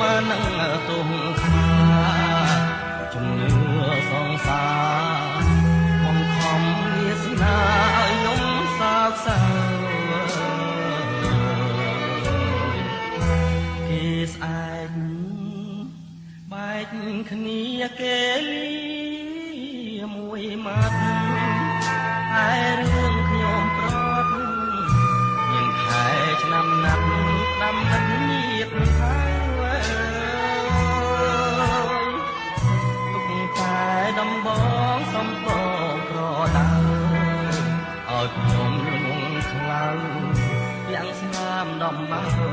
មកនឹងទុំខាជំនឿសងសារបង្ខំវាសនាឲ្យខ្ញុំសោកសៅគេស្អែកបែកគ្នាគេលីមួយម៉ាត់ហើយរឿងខ្ញុំប្រត់មានខែឆ្នាំណាត់ដាំមិនញៀតហើយទុកតែដំបងសំបងប្រដៅឲ្យខ្ញុំងងខ្លៅទាំងស្នាមដំមកលូ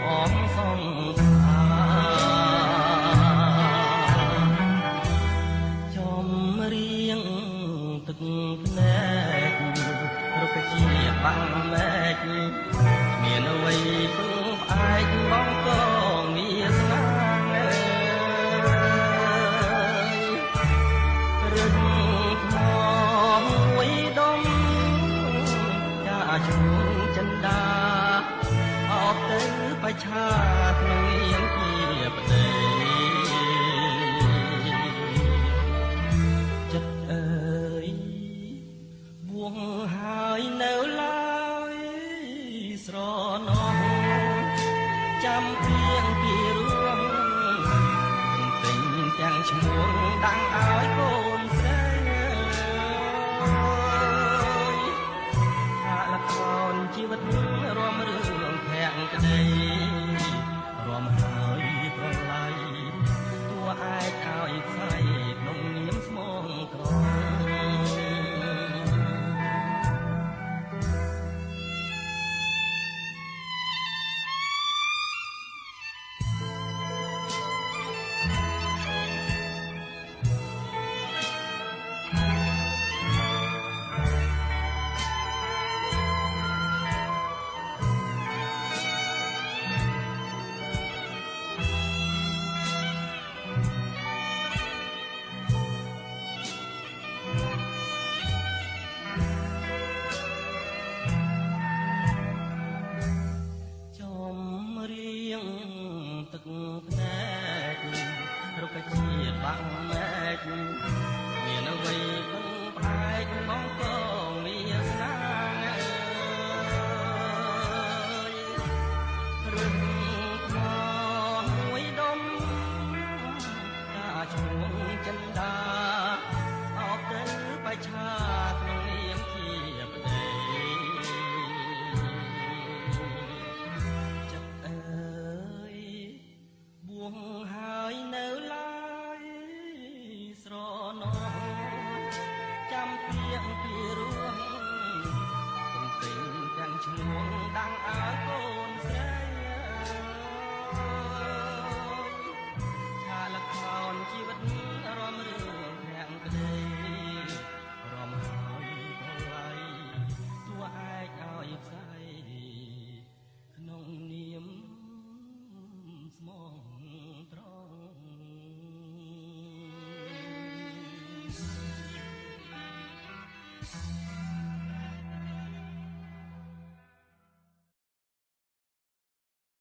អងសងចំរៀងទឹកភ្នែករុក្ខជាតិបាំងលែកមានអ្វីពឹងផ្អែកបងក៏មានស្នារឹងថ្មមួយដុំចាជួងចិនដាអបទៅបច្ឆាក្នុងនាមជាប្តីចិត្តអើយបួងហើយនៅឡើយស្រណោះចាំពីងពីរួមទិញទាំងឈ្មោះដាំងឲ្យកូនស្រីថាละครជីវិតរំរឿងភាក់ក្តីរំហើយប្រឡ័យតួឯកឲ្យផ្សាយក្នុងនាមស្មងក្រទឹកភ្នែករុក្ខជាតិបាំងលែកមានអ្វីពឹងផ្អែកមកក៏មានស្នារឹងថ្មមួយដុំតាឈ្មោះចិនដាអបទៅបច្ឆាក្នុងនាមជាប្តីចិត្តអើយបួងហើយនៅឡើយស្រណោះចាំពីងពីរួមទំទិញទាំងឈ្មោះដាំងឲ្យកូនស្រីថាละครជីវិតរំរឿងភាក់ក្តីរំហើយប្រឡ័យតួឯកឲ្យផ្សាយក្នុងនាមស្មងត្រង់